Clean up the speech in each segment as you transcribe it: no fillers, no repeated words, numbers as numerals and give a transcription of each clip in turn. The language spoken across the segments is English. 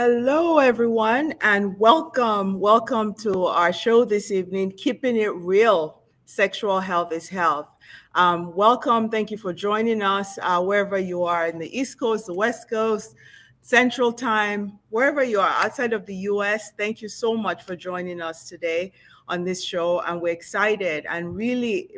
Hello, everyone, and welcome. Welcome to our show this evening, Keeping It Real, Sexual Health is Health. Welcome. Thank you for joining us wherever you are in the East Coast, the West Coast, Central Time, wherever you are outside of the US. Thank you so much for joining us today on this show. And we're excited and really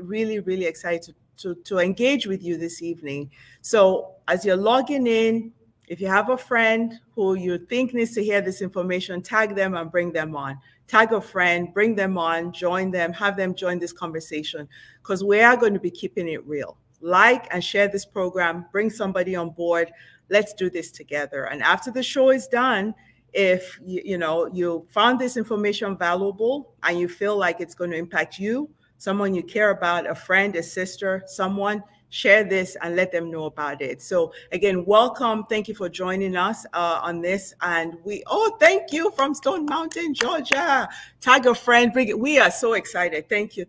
excited to engage with you this evening. So as you're logging in, if you have a friend who you think needs to hear this information, tag them and bring them on. Tag a friend, bring them on, join them, have them join this conversation, because we are going to be keeping it real. Like and share this program, bring somebody on board. Let's do this together. And after the show is done, if you found this information valuable and you feel like it's going to impact you, someone you care about, a friend, a sister, someone, share this and let them know about it. So again, welcome. Thank you for joining us on this. And thank you from Stone Mountain, Georgia. Tag a friend, bring it. We are so excited. Thank you.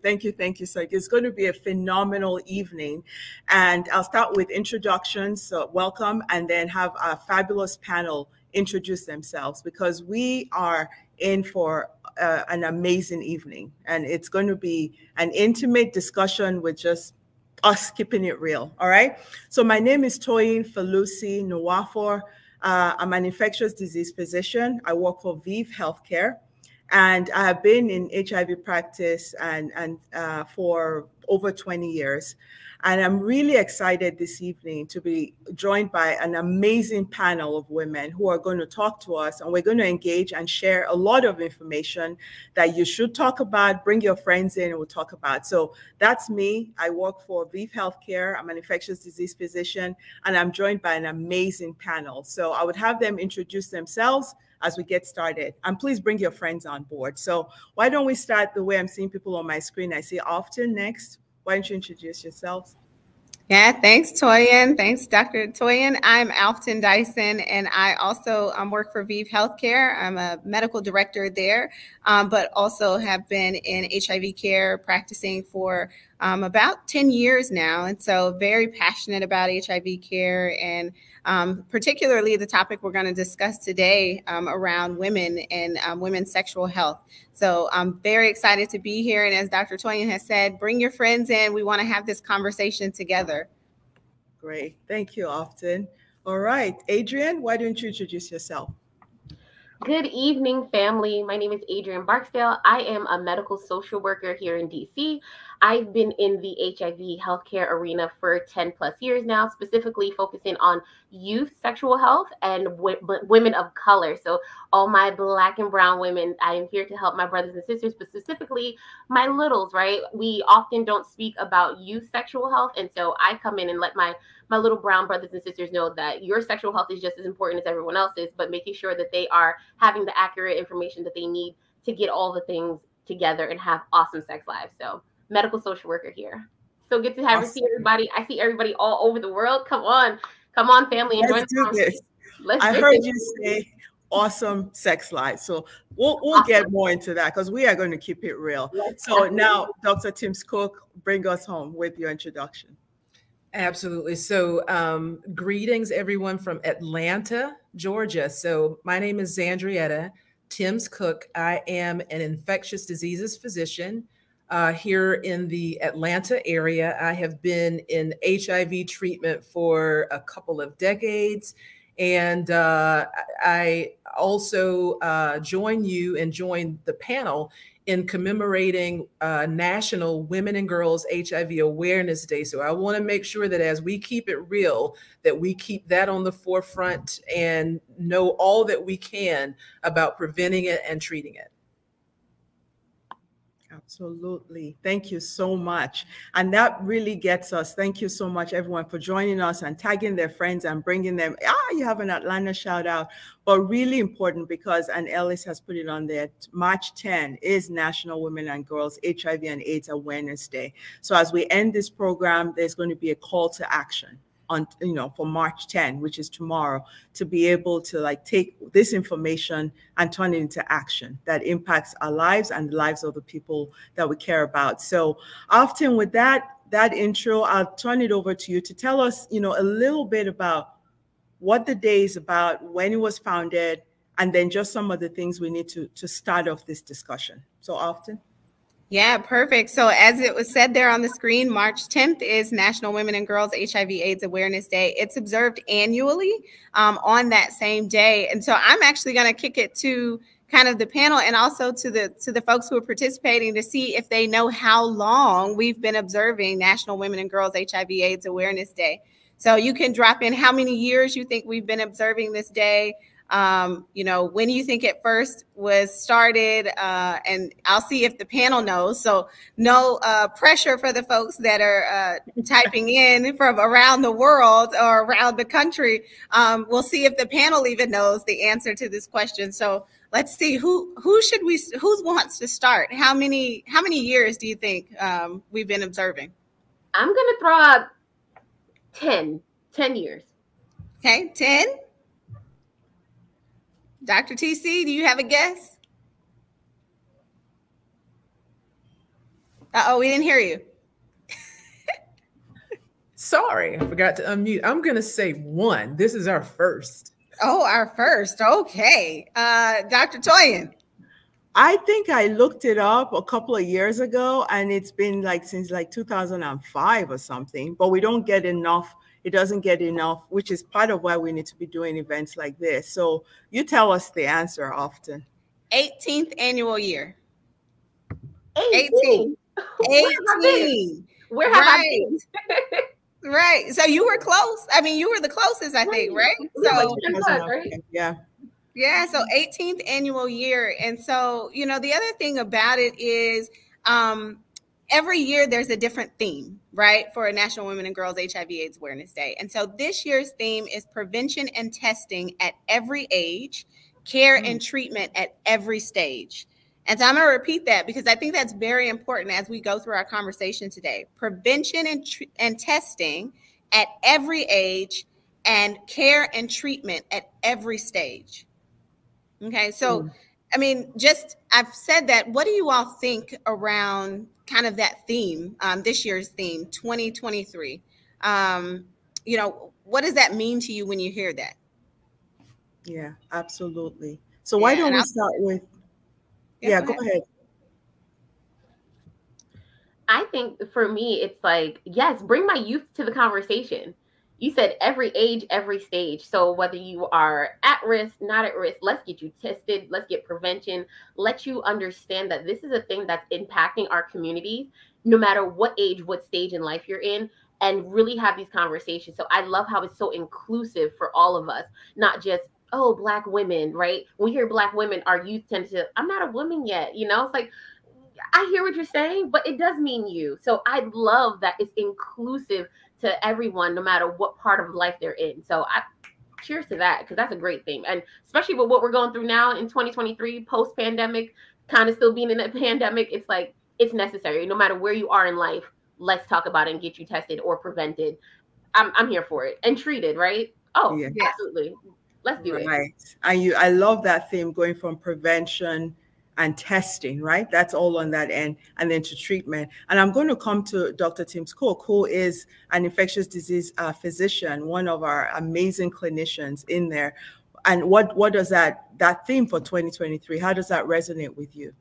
So it's going to be a phenomenal evening. And I'll start with introductions. So welcome, and then have a fabulous panel introduce themselves, because we are in for an amazing evening. And it's going to be an intimate discussion with just us keeping it real. All right. So my name is Toyin Falusi Nwafor. I'm an infectious disease physician. I work for ViiV Healthcare, and I have been in HIV practice and for over 20 years. And I'm really excited this evening to be joined by an amazing panel of women who are going to talk to us, and we're going to engage and share a lot of information that you should talk about. Bring your friends in and we'll talk about. So that's me. I work for ViiV Healthcare. I'm an infectious disease physician, and I'm joined by an amazing panel. So I would have them introduce themselves as we get started. And please bring your friends on board. So why don't we start the way I'm seeing people on my screen? I see Often next. Why don't you introduce yourselves? Yeah, thanks, Toyin. Thanks, Dr. Toyin. I'm Alfton Dyson, and I also work for ViiV Healthcare. I'm a medical director there, but also have been in HIV care practicing for about 10 years now. And so very passionate about HIV care, and particularly the topic we're going to discuss today around women and women's sexual health. So I'm very excited to be here. And as Dr. Toyin has said, bring your friends in. We want to have this conversation together. Great. Thank you, Often. All right. Adrienne, why don't you introduce yourself? Good evening, family. My name is Adrienne Barksdale. I am a medical social worker here in DC. I've been in the HIV healthcare arena for 10 plus years now, specifically focusing on youth sexual health and women of color. So all my Black and brown women, I am here to help my brothers and sisters, but specifically my littles, right? We often don't speak about youth sexual health. And so I come in and let my little brown brothers and sisters know that your sexual health is just as important as everyone else's, but making sure that they are having the accurate information that they need to get all the things together and have awesome sex lives. So medical social worker here. So good to have see everybody. I see everybody all over the world. Come on, family. Let's do this. I heard you say awesome sex lives. So we'll awesome. Get more into that, because we are going to keep it real. Yes, so absolutely. Now, Dr. Timms Cook, bring us home with your introduction. Absolutely. So greetings, everyone from Atlanta, Georgia. So my name is Zandrietta Timms Cook. I am an infectious diseases physician here in the Atlanta area. I have been in HIV treatment for a couple of decades. And I also join you and join the panel in commemorating National Women and Girls HIV Awareness Day. So I want to make sure that as we keep it real, that we keep that on the forefront and know all that we can about preventing it and treating it. Absolutely. Thank you so much. And that really gets us. Thank you so much, everyone, for joining us and tagging their friends and bringing them. You have an Atlanta shout out, but really important because, and Ellis has put it on there, March 10 is National Women and Girls HIV and AIDS Awareness Day. So as we end this program, there's going to be a call to action on, for March 10, which is tomorrow, to be able to take this information and turn it into action that impacts our lives and the lives of the people that we care about. So often with that intro, I'll turn it over to you to tell us, a little bit about what the day is about, when it was founded, and then just some of the things we need to start off this discussion. So often. Yeah, perfect. So as it was said there on the screen, March 10th is National Women and Girls HIV/AIDS Awareness Day. It's observed annually on that same day. And so I'm actually going to kick it to kind of the panel and also to the folks who are participating to see if they know how long we've been observing National Women and Girls HIV/AIDS Awareness Day. So you can drop in how many years you think we've been observing this day. When you think it first was started, and I'll see if the panel knows. So no pressure for the folks that are typing in from around the world or around the country. We'll see if the panel even knows the answer to this question. So let's see who wants to start. How many years do you think we've been observing? I'm gonna throw out 10 years. Okay, 10. Dr. TC, do you have a guess? We didn't hear you. Sorry, I forgot to unmute. I'm going to say 1. This is our first. Oh, our first. Okay. Dr. Toyin. I think I looked it up a couple of years ago, and it's been since 2005 or something, but we don't get enough. It doesn't get enough, which is part of why we need to be doing events like this. So you tell us the answer often. 18th annual year. 18. 18. Where have I been? Right. So you were close. I mean, you were the closest, I think, right? So yeah. Yeah. So 18th annual year. And so, the other thing about it is every year there's a different theme, right, for a National Women and Girls HIV/AIDS Awareness Day. And so this year's theme is prevention and testing at every age, care and treatment at every stage. And so I'm going to repeat that because I think that's very important as we go through our conversation today. Prevention and testing at every age and care and treatment at every stage. Okay, so I mean, I've said that. What do you all think around kind of that theme, this year's theme, 2023? What does that mean to you when you hear that? Yeah, absolutely. So why don't we start with, go ahead. I think for me, it's yes, bring my youth to the conversation. You said every age, every stage. So whether you are at risk, not at risk, let's get you tested. Let's get prevention. Let you understand that this is a thing that's impacting our communities, no matter what age, what stage in life you're in, and really have these conversations. So I love how it's so inclusive for all of us, not just, oh, Black women, right? When we hear Black women, our youth tend to, I'm not a woman yet. It's like, I hear what you're saying, but it does mean you. So I love that it's inclusive to everyone, no matter what part of life they're in. So cheers to that, because that's a great thing. And especially with what we're going through now in 2023, post-pandemic, kind of still being in a pandemic, it's necessary. No matter where you are in life, let's talk about it and get you tested or prevented. I'm here for it. And treated, right? Oh, yeah. Absolutely. Let's do it. Right. I love that theme, going from prevention and testing, right? That's all on that end, and then to treatment. And I'm going to come to Dr. Tim Cook, who is an infectious disease physician, one of our amazing clinicians in there. And what does that theme for 2023, how does that resonate with you?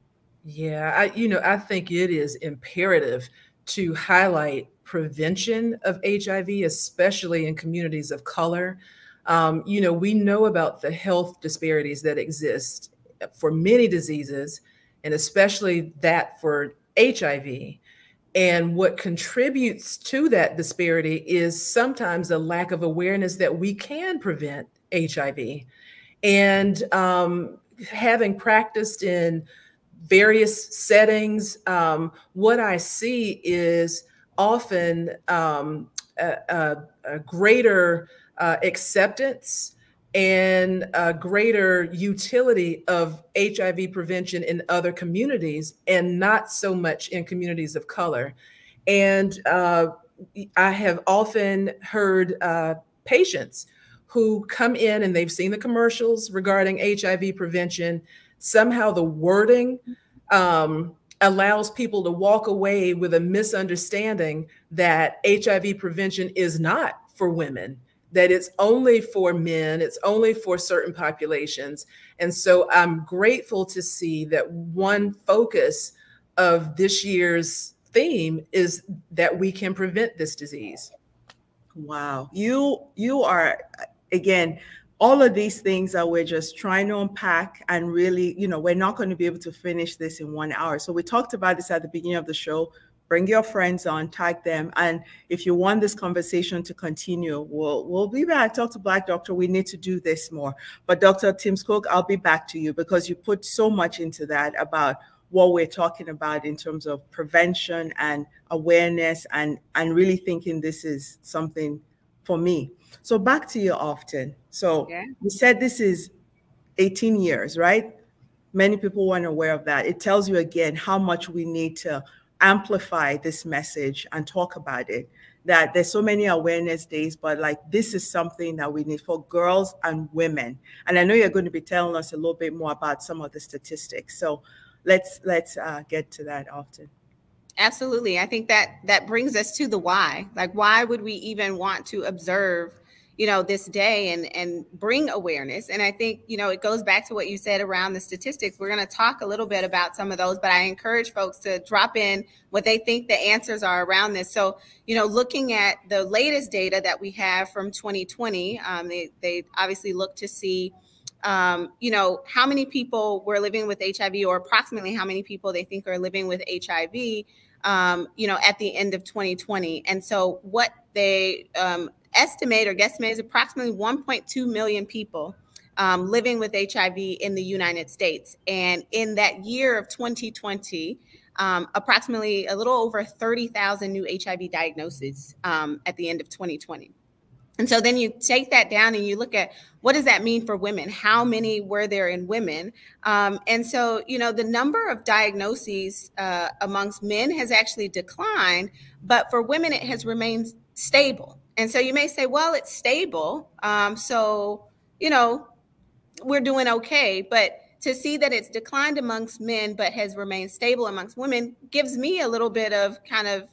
Yeah, I think it is imperative to highlight prevention of HIV, especially in communities of color. We know about the health disparities that exist for many diseases, and especially that for HIV. And what contributes to that disparity is sometimes a lack of awareness that we can prevent HIV. And having practiced in various settings, what I see is often a greater acceptance and a greater utility of HIV prevention in other communities, and not so much in communities of color. And I have often heard patients who come in and they've seen the commercials regarding HIV prevention. Somehow the wording allows people to walk away with a misunderstanding that HIV prevention is not for women, that it's only for men, it's only for certain populations. And so I'm grateful to see that one focus of this year's theme is that we can prevent this disease. Wow. You are, again, all of these things that we're just trying to unpack, and really, we're not going to be able to finish this in 1 hour. So we talked about this at the beginning of the show. Bring your friends on, tag them. And if you want this conversation to continue, we'll be back. Talk to Black Doctor. We need to do this more. But Dr. Timms Cook, I'll be back to you, because you put so much into that about what we're talking about in terms of prevention and awareness, and really thinking this is something for me. So back to you, Often. So you said this is 18 years, right? Many people weren't aware of that. It tells you again how much we need to amplify this message and talk about it, that there's so many awareness days, but like, this is something that we need for girls and women. And I know you're going to be telling us a little bit more about some of the statistics. So let's get to that, Often. Absolutely. I think that brings us to the why. Like, why would we even want to observe, this day and bring awareness? And I think, it goes back to what you said around the statistics. We're going to talk a little bit about some of those, but I encourage folks to drop in what they think the answers are around this. So, looking at the latest data that we have from 2020, they obviously look to see how many people were living with HIV, or approximately how many people they think are living with HIV, at the end of 2020. And so what they estimate or guesstimate is approximately 1.2 million people living with HIV in the United States. And in that year of 2020, approximately a little over 30,000 new HIV diagnoses at the end of 2020. And so then you take that down and you look at, what does that mean for women? How many were there in women? And so, the number of diagnoses amongst men has actually declined, but for women, it has remained stable. And so you may say, well, it's stable. So, we're doing okay. But to see that it's declined amongst men, but has remained stable amongst women, gives me a little bit of kind of,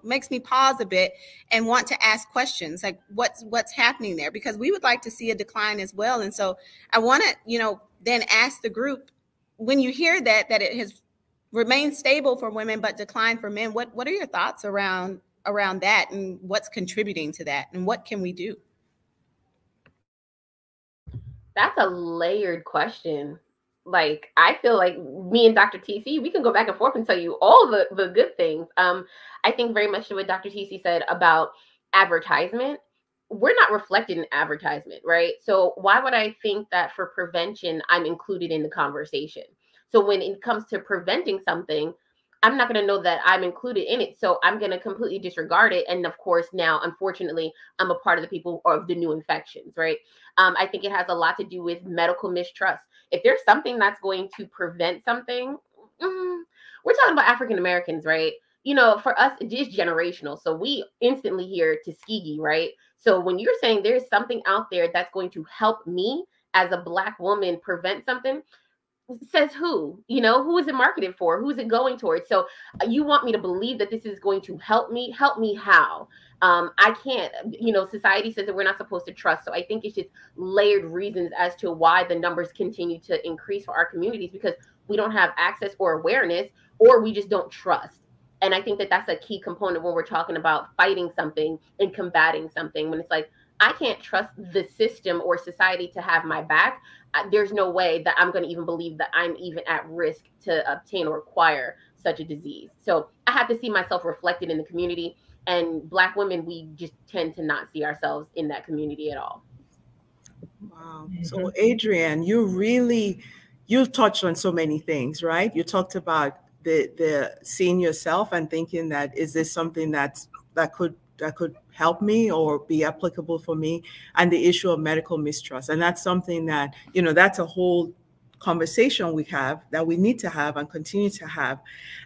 makes me pause a bit and want to ask questions like, what's happening there? Because we would like to see a decline as well. And so I want to, then ask the group, when you hear that it has remained stable for women, but declined for men, what are your thoughts around that, and what's contributing to that, and what can we do? That's a layered question. Like, I feel like me and Dr. TC, we can go back and forth and tell you all the good things. I think very much to what Dr. TC said about advertisement. We're not reflected in advertisement, right? So why would I think that for prevention, I'm included in the conversation? So when it comes to preventing something, I'm not going to know that I'm included in it. So I'm going to completely disregard it. And of course, now, unfortunately, I'm a part of the people of the new infections, right? I think it has a lot to do with medical mistrust. If there's something that's going to prevent something, we're talking about African Americans, right? For us, it is generational. So we instantly hear Tuskegee, right? So when you're saying there's something out there that's going to help me as a Black woman prevent something, says who? Who is it marketed for? Who is it going towards? So you want me to believe that this is going to help me? Help me how? I can't, society says that we're not supposed to trust. So I think it's just layered reasons as to why the numbers continue to increase for our communities, because we don't have access or awareness, or we just don't trust. And I think that that's a key component when we're talking about fighting something and combating something, when it's like, I can't trust the system or society to have my back. There's no way that I'm going to even believe that I'm even at risk to obtain or acquire such a disease. So I have to see myself reflected in the community. And Black women, we just tend to not see ourselves in that community at all. Wow. So Adrienne, you touched on so many things, right? You talked about the seeing yourself and thinking that, is this something that could help me or be applicable for me, and the issue of medical mistrust. And that's something that, that's a whole conversation that we need to have and continue to have.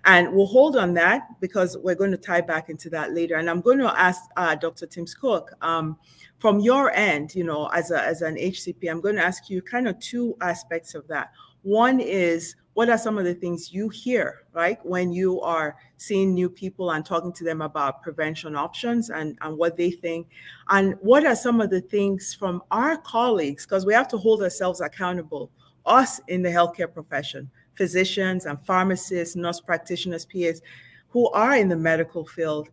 And we'll hold on that, because we're going to tie back into that later. And I'm going to ask Dr. Timms Cook, from your end, as an HCP, I'm going to ask you kind of two aspects of that. One is, what are some of the things you hear, right, when you are seeing new people and talking to them about prevention options and what they think? And what are some of the things from our colleagues, because we have to hold ourselves accountable, us in the healthcare profession, physicians and pharmacists, nurse practitioners, PAs, who are in the medical field,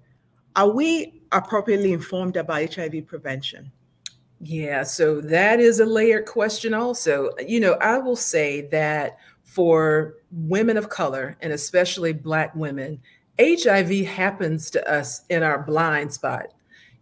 are we appropriately informed about HIV prevention? Yeah, so that is a layered question also. I will say that for women of color, and especially Black women, HIV happens to us in our blind spot.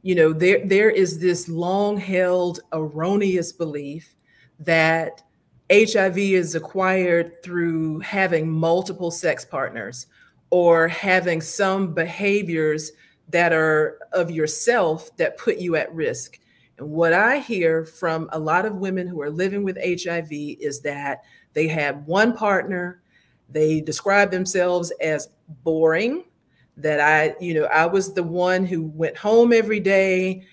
There is this long-held erroneous belief that HIV is acquired through having multiple sex partners or having some behaviors that are of yourself that put you at risk. And what I hear from a lot of women who are living with HIV is that they had one partner, they describe themselves as boring, that I was the one who went home every day.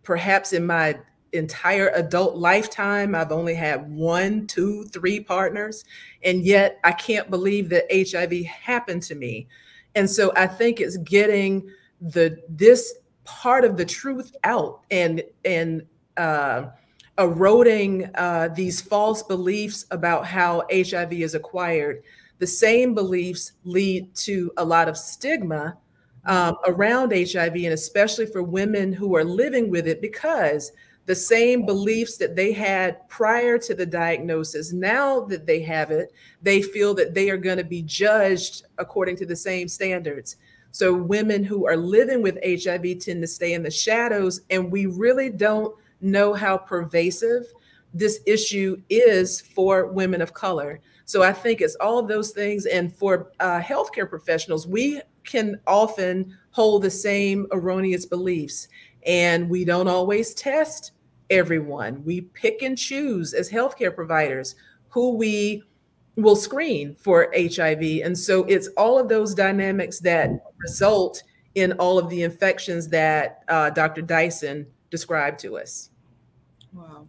Perhaps in my entire adult lifetime, I've only had 1, 2, 3 partners, and yet I can't believe that HIV happened to me. And so I think it's getting this part of the truth out and eroding these false beliefs about how HIV is acquired. The same beliefs lead to a lot of stigma around HIV, and especially for women who are living with it, because the same beliefs that they had prior to the diagnosis, now that they have it, they feel that they are going to be judged according to the same standards. So women who are living with HIV tend to stay in the shadows, and we really don't know how pervasive this issue is for women of color. So I think it's all of those things. And for healthcare professionals, we can often hold the same erroneous beliefs, and we don't always test everyone. We pick and choose as healthcare providers who we will screen for HIV. And so it's all of those dynamics that result in all of the infections that Dr. Dyson described to us. Wow.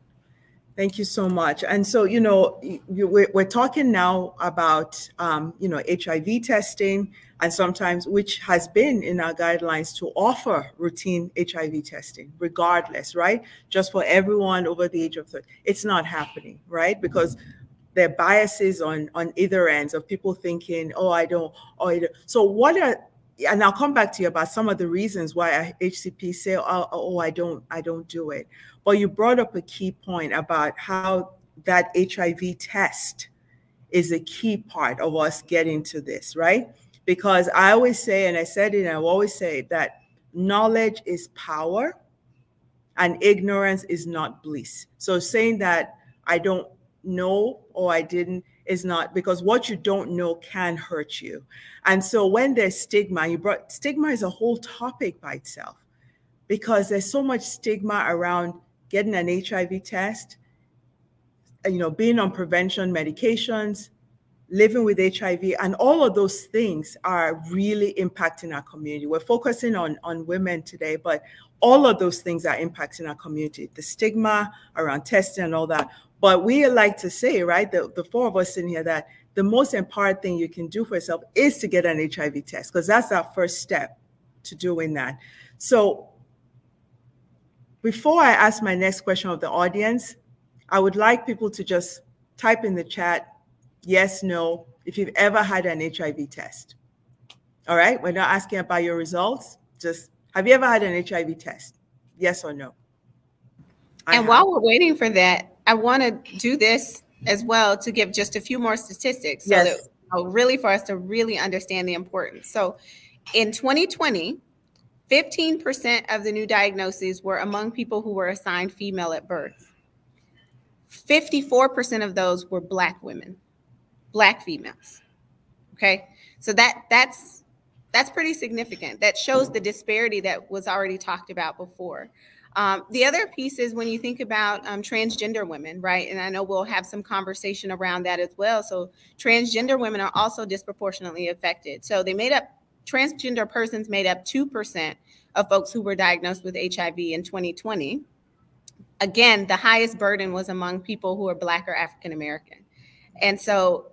Thank you so much. And so, we're talking now about, HIV testing, and sometimes, which has been in our guidelines to offer routine HIV testing, regardless, right? Just for everyone over the age of 30. It's not happening, right? Because there are biases on either ends of people thinking, oh, I don't. So and I'll come back to you about some of the reasons why HCP say, oh, I don't do it. But you brought up a key point about how that HIV test is a key part of us getting to this, right? Because I always say, and I said it, and I will always say that knowledge is power and ignorance is not bliss. So saying that I don't know or I didn't is not, because what you don't know can hurt you. And so when there's stigma, stigma is a whole topic by itself, because there's so much stigma around getting an HIV test, being on prevention medications, living with HIV, and all of those things are really impacting our community. We're focusing on women today, but all of those things are impacting our community, the stigma around testing and all that. But we like to say, right, the four of us in here, that the most important thing you can do for yourself is to get an HIV test, because that's our first step to doing that. So before I ask my next question of the audience, I would like people to just type in the chat, yes, no, if you've ever had an HIV test. All right, we're not asking about your results. Just, have you ever had an HIV test? Yes or no? And while we're waiting for that, I want to do this as well to give just a few more statistics, so that really for us to really understand the importance. So in 2020, 15% of the new diagnoses were among people who were assigned female at birth. 54% of those were Black women, Black females. Okay, so that's pretty significant. That shows the disparity that was already talked about before. The other piece is when you think about transgender women, right? And I know we'll have some conversation around that as well. So transgender women are also disproportionately affected. So transgender persons made up 2% of folks who were diagnosed with HIV in 2020. Again, the highest burden was among people who are Black or African American. And so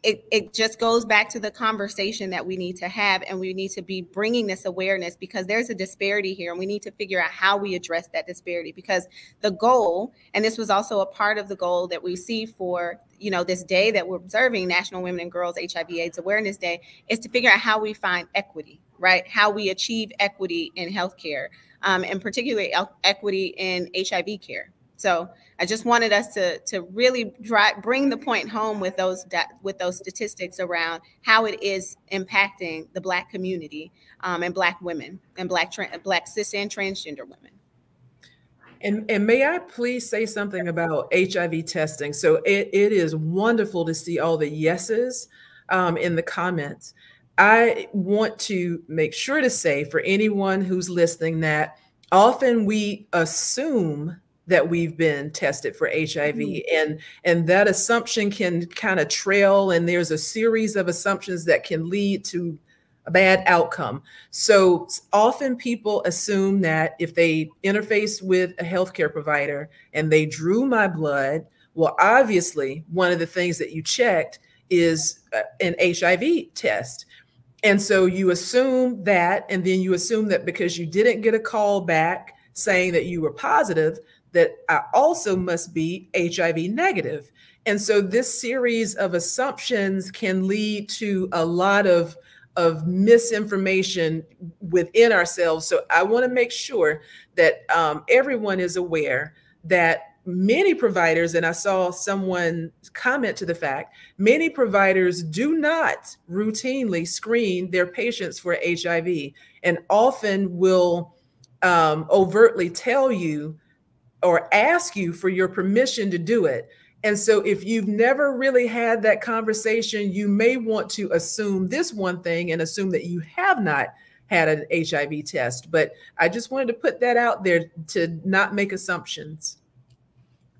it just goes back to the conversation that we need to have, and we need to be bringing this awareness, because there's a disparity here, and we need to figure out how we address that disparity. Because the goal, and this was also a part of the goal that we see for, you know, this day that we're observing, National Women and Girls HIV/AIDS Awareness Day, is to figure out how we find equity, right? How we achieve equity in healthcare, and particularly equity in HIV care. So I just wanted us to really bring the point home with those statistics around how it is impacting the Black community, and Black women, and Black cis and transgender women. And may I please say something about HIV testing? So it is wonderful to see all the yeses in the comments. I want to make sure to say for anyone who's listening that often we assume that we've been tested for HIV, and that assumption can kind of trail, and there's a series of assumptions that can lead to a bad outcome. So often people assume that if they interface with a healthcare provider and they drew my blood, well, obviously one of the things that you checked is an HIV test. And so you assume that, and then you assume that because you didn't get a call back saying that you were positive, that I also must be HIV negative. And so this series of assumptions can lead to a lot of misinformation within ourselves. So I want to make sure that everyone is aware that many providers, and I saw someone comment to the fact, many providers do not routinely screen their patients for HIV, and often will overtly tell you or ask you for your permission to do it. And so if you've never really had that conversation, you may want to assume this one thing and assume that you have not had an HIV test. But I just wanted to put that out there to not make assumptions.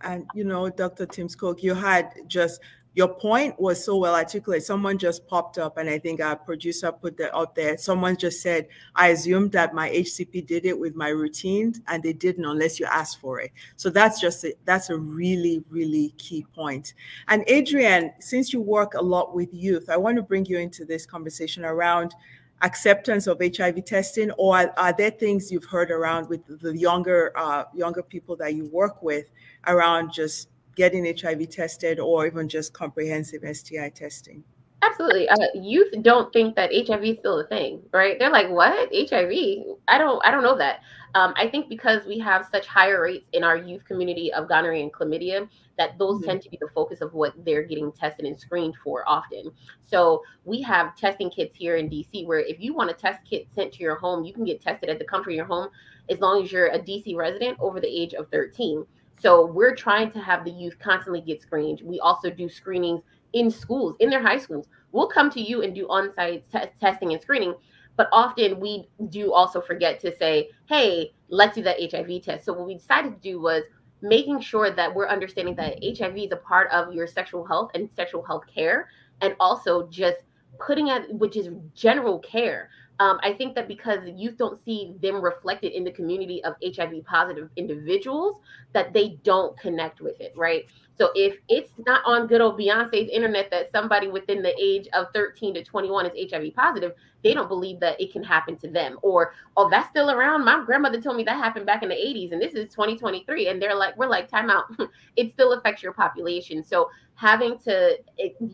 And, you know, Dr. Timms Cook, you had just, your point was so well articulated. Someone just popped up, and I think our producer put that out there. Someone just said, I assumed that my HCP did it with my routine, and they didn't unless you asked for it. So that's a really, really key point. And Adrienne, since you work a lot with youth, I want to bring you into this conversation around acceptance of HIV testing, or are there things you've heard around with the younger people that you work with around just getting HIV tested, or even just comprehensive STI testing? Absolutely. Youth don't think that HIV is still a thing, right? They're like, what? HIV? I don't know that. I think because we have such higher rates in our youth community of gonorrhea and chlamydia, that those tend to be the focus of what they're getting tested and screened for often. So we have testing kits here in DC where if you want a test kit sent to your home, you can get tested at the comfort of your home as long as you're a DC resident over the age of 13. So we're trying to have the youth constantly get screened. We also do screenings in schools, in their high schools. We'll come to you and do on-site testing and screening, but often we do also forget to say, hey, let's do that HIV test. So what we decided to do was making sure that we're understanding that HIV is a part of your sexual health and sexual health care, and also just putting it, which is general care. I think that because youth don't see them reflected in the community of HIV positive individuals, that they don't connect with it, right? So if it's not on good old Beyonce's internet that somebody within the age of 13 to 21 is HIV positive, they don't believe that it can happen to them. Or, oh, that's still around. My grandmother told me that happened back in the 80s, and this is 2023. And we're like, time out. It still affects your population. So having to,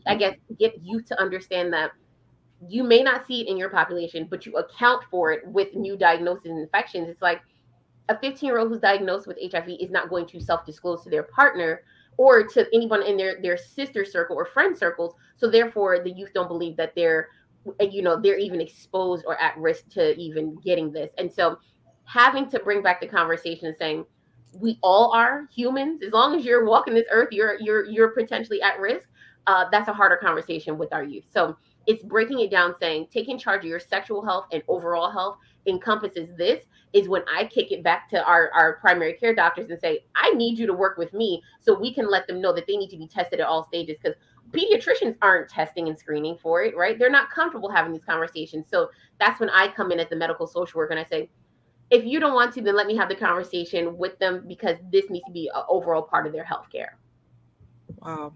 I guess, get youth to understand that you may not see it in your population, but you account for it with new diagnoses and infections. It's like a 15-year-old who's diagnosed with HIV is not going to self-disclose to their partner or to anyone in their sister circle or friend circles. So therefore, the youth don't believe that they're even exposed or at risk to even getting this. And so having to bring back the conversation and saying, we all are humans. As long as you're walking this earth, you're potentially at risk. That's a harder conversation with our youth. So it's breaking it down, saying taking charge of your sexual health and overall health encompasses this, is when I kick it back to our primary care doctors and say, I need you to work with me so we can let them know that they need to be tested at all stages, because pediatricians aren't testing and screening for it, right? They're not comfortable having these conversations. So that's when I come in as the medical social worker and I say, if you don't want to, then let me have the conversation with them, because this needs to be an overall part of their healthcare. Wow.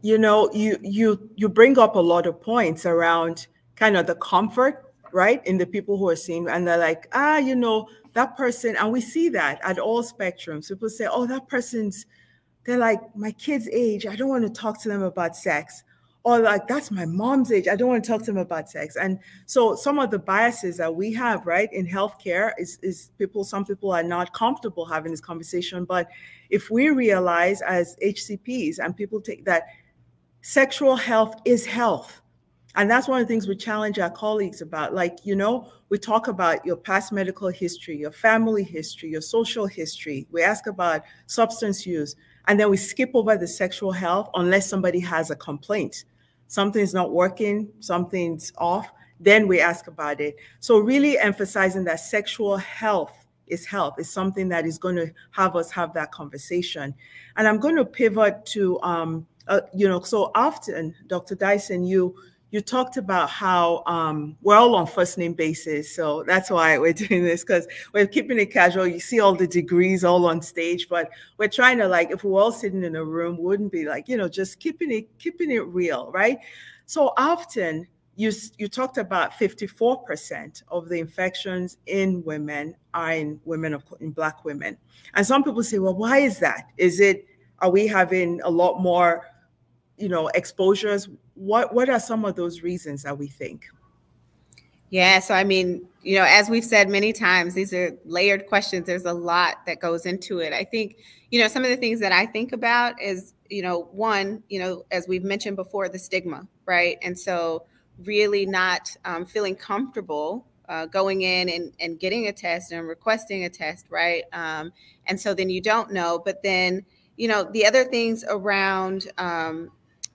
you know, you bring up a lot of points around kind of the comfort, right, in the people who are seeing, and they're like, you know, that person, and we see that at all spectrums. People say, oh, that person's, they're like my kid's age. I don't want to talk to them about sex. Or like, that's my mom's age. I don't want to talk to them about sex. And so some of the biases that we have, right, in healthcare is some people are not comfortable having this conversation. But if we realize as HCPs and people take that sexual health is health. And that's one of the things we challenge our colleagues about. Like, you know, we talk about your past medical history, your family history, your social history. We ask about substance use, and then we skip over the sexual health unless somebody has a complaint. Something's not working, something's off, then we ask about it. So really emphasizing that sexual health is something that is going to have us have that conversation. And I'm going to pivot to, you know, so often, Dr. Dyson, you talked about how we're all on first name basis. So that's why we're doing this, because we're keeping it casual. You see all the degrees all on stage, but we're trying to, like, if we're all sitting in a room, wouldn't be like, you know, just keeping it real, right? So often you talked about 54% of the infections in women are in Black women. And some people say, well, why is that? Are we having a lot more, you know, exposures? What are some of those reasons that we think? Yeah, so I mean, you know, as we've said many times, these are layered questions. There's a lot that goes into it. I think, you know, some of the things that I think about is, you know, one, you know, as we've mentioned before, the stigma, right? And so really not feeling comfortable going in and getting a test and requesting a test, right? And so then you don't know, but then, you know, the other things around,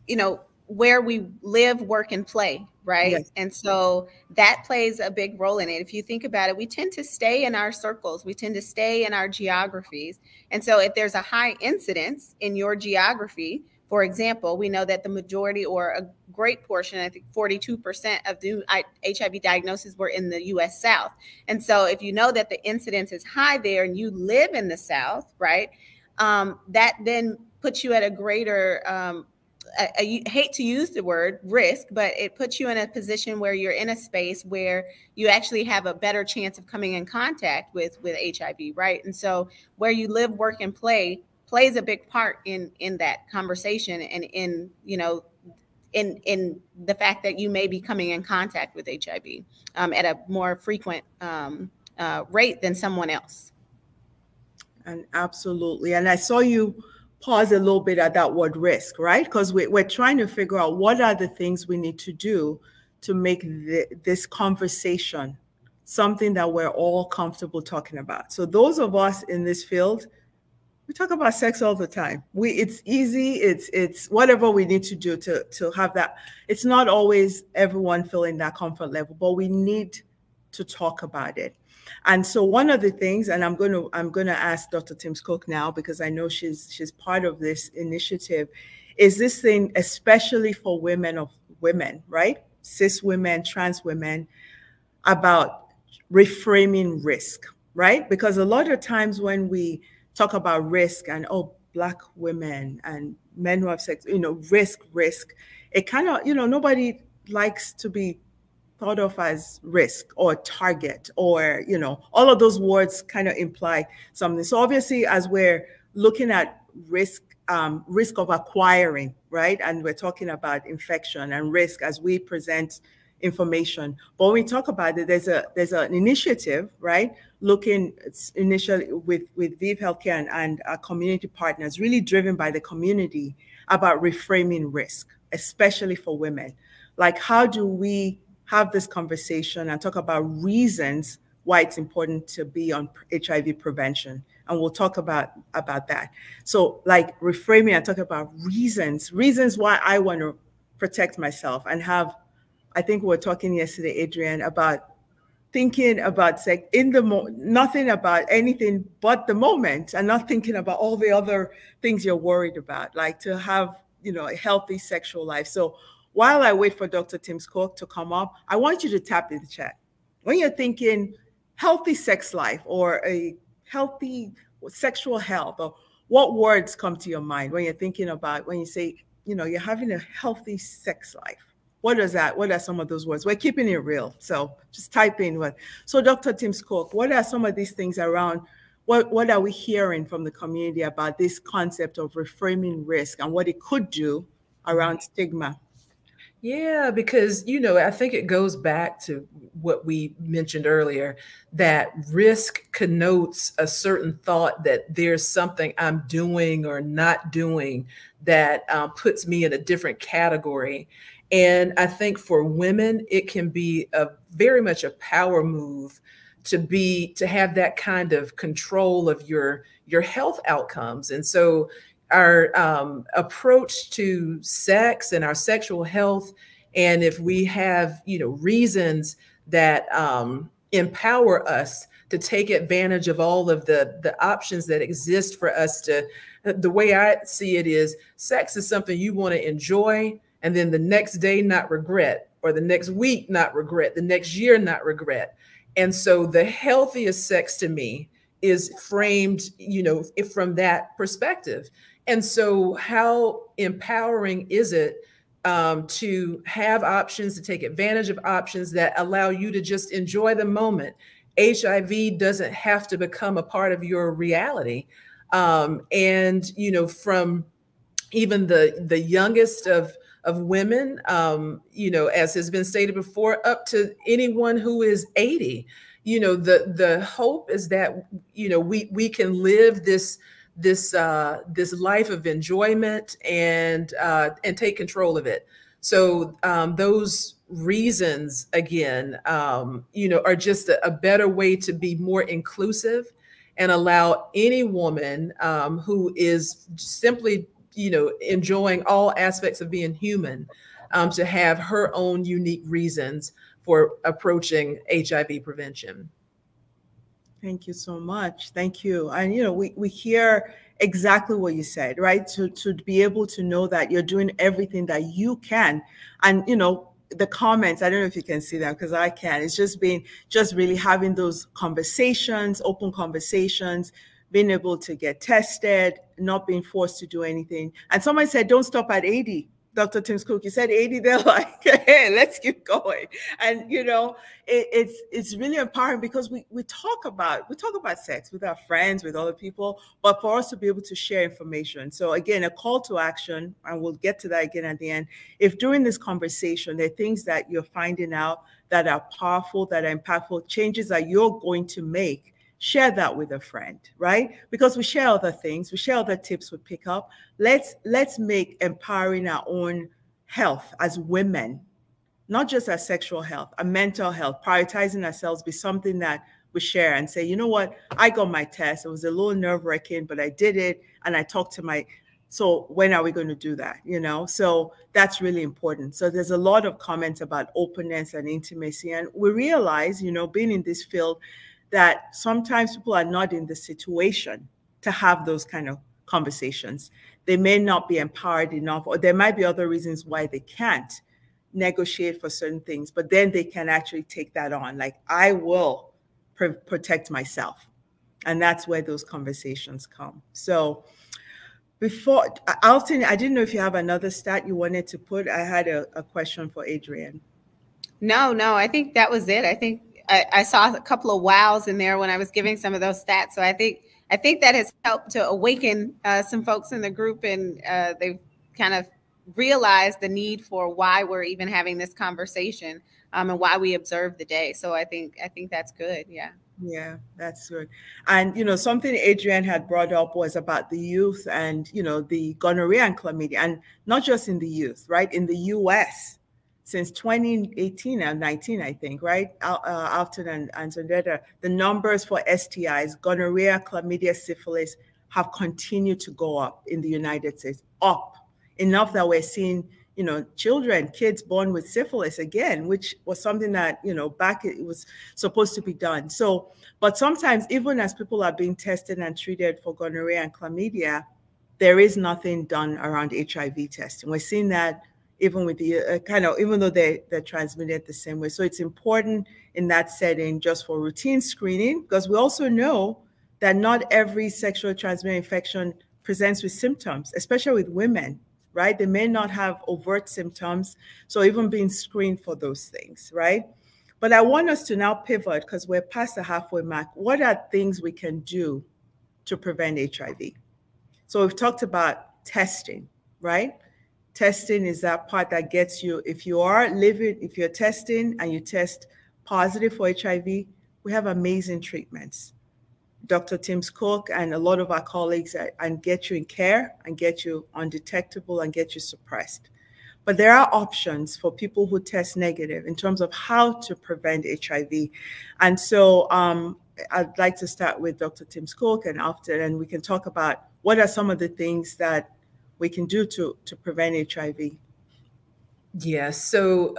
you know, where we live, work, and play, right? Yes. And so that plays a big role in it. If you think about it, we tend to stay in our circles. We tend to stay in our geographies. And so if there's a high incidence in your geography, for example, we know that the majority or a great portion, I think 42% of new HIV diagnoses were in the US South. And so if you know that the incidence is high there and you live in the South, right, that then puts you at a greater I hate to use the word risk, but it puts you in a position where you're in a space where you actually have a better chance of coming in contact with HIV, right? And so where you live, work, and play plays a big part in that conversation and in, you know, in the fact that you may be coming in contact with HIV at a more frequent rate than someone else. And absolutely. And I saw you pause a little bit at that word risk, right? Because we're trying to figure out what are the things we need to do to make this conversation something that we're all comfortable talking about. So those of us in this field, we talk about sex all the time. It's easy. It's whatever we need to do to have that. It's not always everyone feeling that comfort level, but we need to talk about it. And so one of the things, and I'm going to ask Dr. Timms Cook now, because I know she's part of this initiative, is this thing, especially for women, right? Cis women, trans women, about reframing risk, right? Because a lot of times when we talk about risk and, oh, Black women and men who have sex, you know, risk, it kind of, you know, nobody likes to be thought of as risk or target, or, you know, all of those words kind of imply something. So obviously, as we're looking at risk of acquiring, right? And we're talking about infection and risk as we present information. But when we talk about it, there's an initiative, right? Looking initially with ViV Healthcare and our community partners, really driven by the community, about reframing risk, especially for women. Like, how do we have this conversation and talk about reasons why it's important to be on HIV prevention? And we'll talk about that. So like reframing and talk about reasons why I want to protect myself and have, I think we were talking yesterday, Adrienne, about thinking about sex in the nothing about anything but the moment, and not thinking about all the other things you're worried about, like to have, you know, a healthy sexual life. So while I wait for Dr. Timms Cook to come up, I want you to tap in the chat. When you're thinking healthy sex life or a healthy sexual health, or what words come to your mind when you're thinking about, when you say, you're having a healthy sex life. What is that? What are some of those words? We're keeping it real. So just type in what. So Dr. Tim Cook, what are some of these things around? What are we hearing from the community about this concept of reframing risk and what it could do around stigma? Yeah, because, I think it goes back to what we mentioned earlier, that risk connotes a certain thought that there's something I'm doing or not doing that puts me in a different category. And I think for women, it can be very much a power move to have that kind of control of your health outcomes. And so our approach to sex and our sexual health, and if we have reasons that empower us to take advantage of all of the options that exist for us to, the way I see it is, sex is something you want to enjoy, and then the next day not regret, or the next week not regret, the next year not regret. And so the healthiest sex to me is framed from that perspective. And so how empowering is it to have options, to take advantage of options that allow you to just enjoy the moment? HIV doesn't have to become a part of your reality. And, from even the youngest of women, as has been stated before, up to anyone who is 80, the hope is that, we can live this life of enjoyment and take control of it. So those reasons, again, are just a better way to be more inclusive and allow any woman who is simply, enjoying all aspects of being human to have her own unique reasons for approaching HIV prevention. Thank you so much. Thank you. And, we hear exactly what you said, right? To be able to know that you're doing everything that you can. And, the comments, I don't know if you can see them because I can. It's just really having those conversations, open conversations, being able to get tested, not being forced to do anything. And someone said, don't stop at 80. Dr. Tim Cook, you said 80, they're like, hey, let's keep going. And, it's really empowering because we talk about sex with our friends, with other people, but for us to be able to share information. So again, a call to action, and we'll get to that again at the end. If during this conversation, there are things that you're finding out that are powerful, that are impactful, changes that you're going to make, share that with a friend, right? Because we share other things, we share other tips we pick up. Let's make empowering our own health as women, not just our sexual health, our mental health, prioritizing ourselves be something that we share and say, you know what, I got my test. It was a little nerve-wracking, but I did it. And I talked to so when are we going to do that? So that's really important. So there's a lot of comments about openness and intimacy. And we realize, being in this field, that sometimes people are not in the situation to have those kind of conversations. They may not be empowered enough, or there might be other reasons why they can't negotiate for certain things, but then they can actually take that on. Like, I will protect myself. And that's where those conversations come. So before, Alton, I didn't know if you have another stat you wanted to put. I had a question for Adrienne. No, I think that was it. I think I saw a couple of wows in there when I was giving some of those stats. So I think that has helped to awaken some folks in the group, and they've kind of realized the need for why we're even having this conversation and why we observe the day. So I think that's good. Yeah. Yeah, that's good. And, something Adrienne had brought up was about the youth and, the gonorrhea and chlamydia, and not just in the youth, right? In the US, since 2018 and 19, I think, right? Alton and Zandeta, the numbers for STIs, gonorrhea, chlamydia, syphilis, have continued to go up in the United States, up enough that we're seeing, kids born with syphilis again, which was something that, back it was supposed to be done. So, but sometimes even as people are being tested and treated for gonorrhea and chlamydia, there is nothing done around HIV testing. We're seeing that even with the even though they're transmitted the same way. So it's important in that setting just for routine screening, because we also know that not every sexually transmitted infection presents with symptoms, especially with women. right? They may not have overt symptoms, so even being screened for those things, right? But I want us to now pivot because we're past the halfway mark. What are things we can do to prevent HIV? So we've talked about testing, right? Testing is that part that gets you, if you're testing and you test positive for HIV, we have amazing treatments. Dr. Tim Cook and a lot of our colleagues and get you in care and get you undetectable and get you suppressed. But there are options for people who test negative in terms of how to prevent HIV. And so I'd like to start with Dr. Tim Cook and after, and we can talk about what are some of the things that we can do to prevent HIV. Yes, so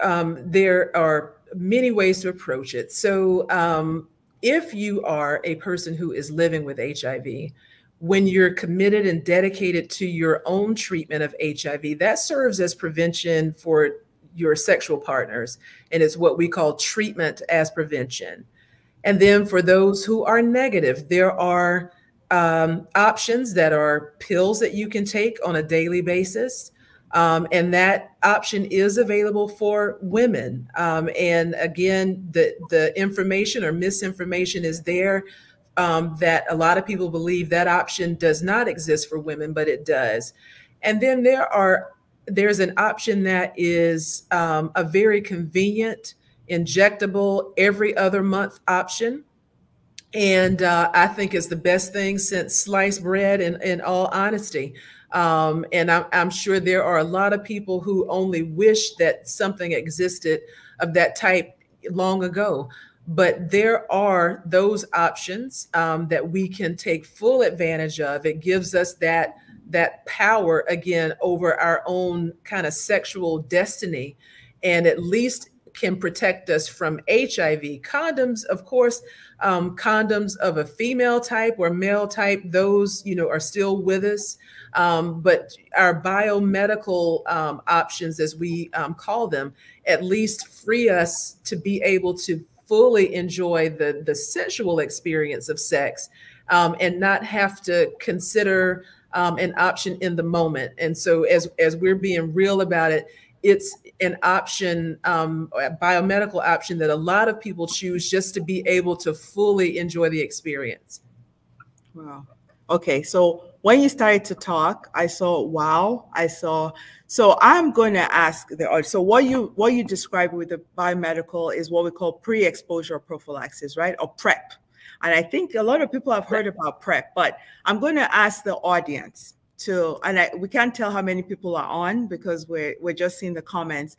there are many ways to approach it. So if you are a person who is living with HIV, when you're committed and dedicated to your own treatment of HIV, that serves as prevention for your sexual partners. And it's what we call treatment as prevention. And then for those who are negative, there are options that are pills that you can take on a daily basis. And that option is available for women. And again, the information or misinformation is there that a lot of people believe that option does not exist for women, but it does. And then there's an option that is a very convenient, injectable, every other month option. And I think it's the best thing since sliced bread, in all honesty. And I'm sure there are a lot of people who only wish that something existed of that type long ago. But there are those options that we can take full advantage of. It gives us that power again over our own kind of sexual destiny, and at least can protect us from HIV. Condoms, of course, condoms of a female type or male type, those, are still with us. But our biomedical options, as we call them, at least free us to be able to fully enjoy the sensual experience of sex and not have to consider an option in the moment. And so as we're being real about it, it's an option, a biomedical option that a lot of people choose just to be able to fully enjoy the experience. Wow. Okay. So when you started to talk, I saw, wow, so I'm going to ask so what you described with the biomedical is what we call pre-exposure prophylaxis, right? Or PrEP. And I think a lot of people have heard about PrEP, but I'm going to ask the audience we can't tell how many people are on because we're just seeing the comments,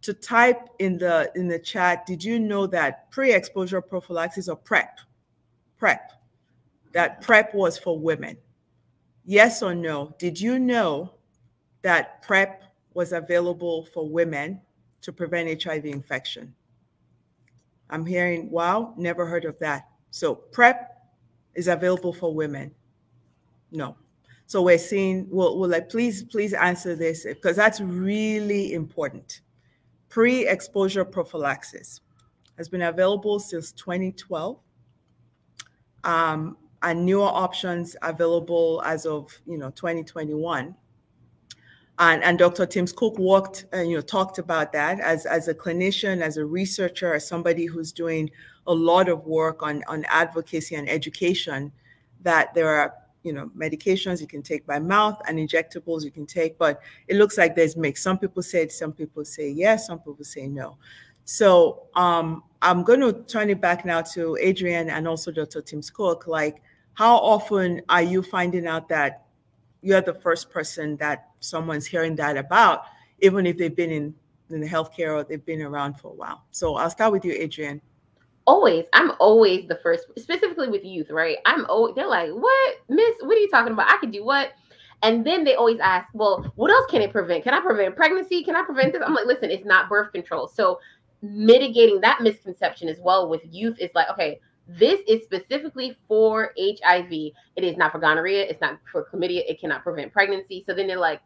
to type in the chat, did you know that pre-exposure prophylaxis or PrEP, that PrEP was for women? Yes or no? Did you know that PrEP was available for women to prevent HIV infection? I'm hearing, wow, never heard of that. So PrEP is available for women? No. So we're seeing, we'll like, please answer this because that's really important. Pre-exposure prophylaxis has been available since 2012. And newer options available as of 2021. And Dr. Tim Cook talked about that as a clinician, as a researcher, as somebody who's doing a lot of work on advocacy and education, that there are medications you can take by mouth and injectables you can take, but it looks like there's mixed. Some people say yes, some people say no. So I'm going to turn it back now to Adrienne and also Dr. Tim Cook. Like, how often are you finding out that you're the first person that someone's hearing that about, even if they've been in the healthcare or they've been around for a while? So I'll start with you, Adrienne. I'm always the first, specifically with youth, right? They're like, what, miss, what are you talking about? I could do what? And then they always ask, well, what else can it prevent? Can I prevent pregnancy? Can I prevent this? I'm like, listen, it's not birth control. So mitigating that misconception as well with youth is like, okay, this is specifically for HIV. It is not for gonorrhea. It's not for chlamydia. It cannot prevent pregnancy. So then they're like,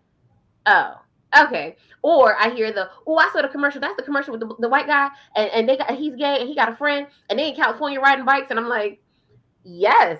oh, okay. Or I hear I saw the commercial. That's the commercial with the white guy, and he's gay and he got a friend, and they in California riding bikes, and I'm like, yes,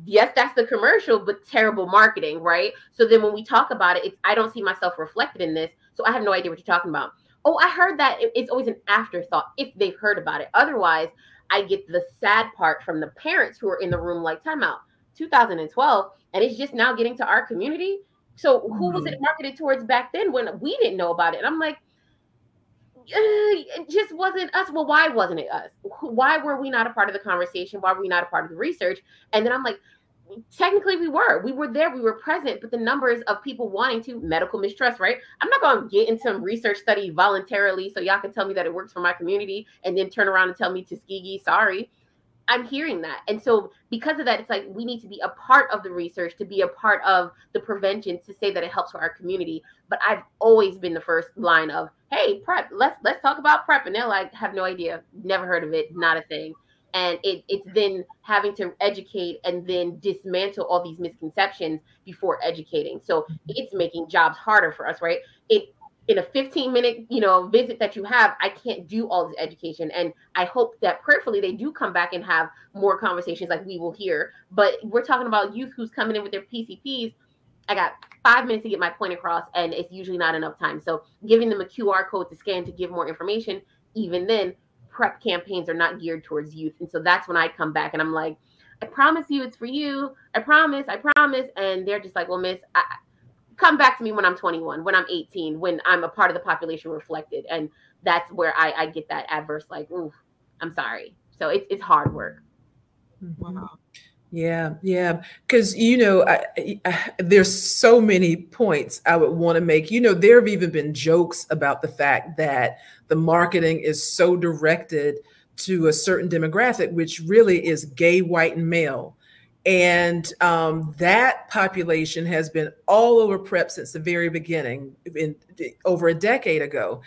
yes, that's the commercial, but terrible marketing, right? So then when we talk about it, I don't see myself reflected in this, so I have no idea what you're talking about. Oh, I heard that. It's always an afterthought if they've heard about it. Otherwise, I get the sad part from the parents who are in the room, like, timeout, 2012, and it's just now getting to our community. So who was it marketed towards back then when we didn't know about it? And I'm like, it just wasn't us. Well, why wasn't it us? Why were we not a part of the conversation? Why were we not a part of the research? And then I'm like, technically we were there, we were present, but the numbers of people wanting to, medical mistrust, right? I'm not going to get into some research study voluntarily so y'all can tell me that it works for my community and then turn around and tell me Tuskegee, sorry. I'm hearing that. And so because of that, it's like we need to be a part of the research, to be a part of the prevention, to say that it helps for our community. But I've always been the first line of, hey, PrEP, let's talk about PrEP. And they're like, have no idea, never heard of it, not a thing. And it's then having to educate and then dismantle all these misconceptions before educating. So it's making jobs harder for us, right? In a 15-minute, visit that you have, I can't do all this education. And I hope that prayerfully they do come back and have more conversations like we will hear. But we're talking about youth who's coming in with their PCPs. I got 5 minutes to get my point across, and it's usually not enough time. So giving them a QR code to scan to give more information, even then, PrEP campaigns are not geared towards youth. And so that's when I come back and I'm like, I promise you it's for you. I promise. And they're just like, well, miss, come back to me when I'm 21, when I'm 18, when I'm a part of the population reflected. And that's where I get that adverse, like, ooh, I'm sorry. So it's hard work. Wow. Yeah. Because, there's so many points I would want to make. There have even been jokes about the fact that the marketing is so directed to a certain demographic, which really is gay, white, and male. And that population has been all over PrEP since the very beginning, over a decade ago.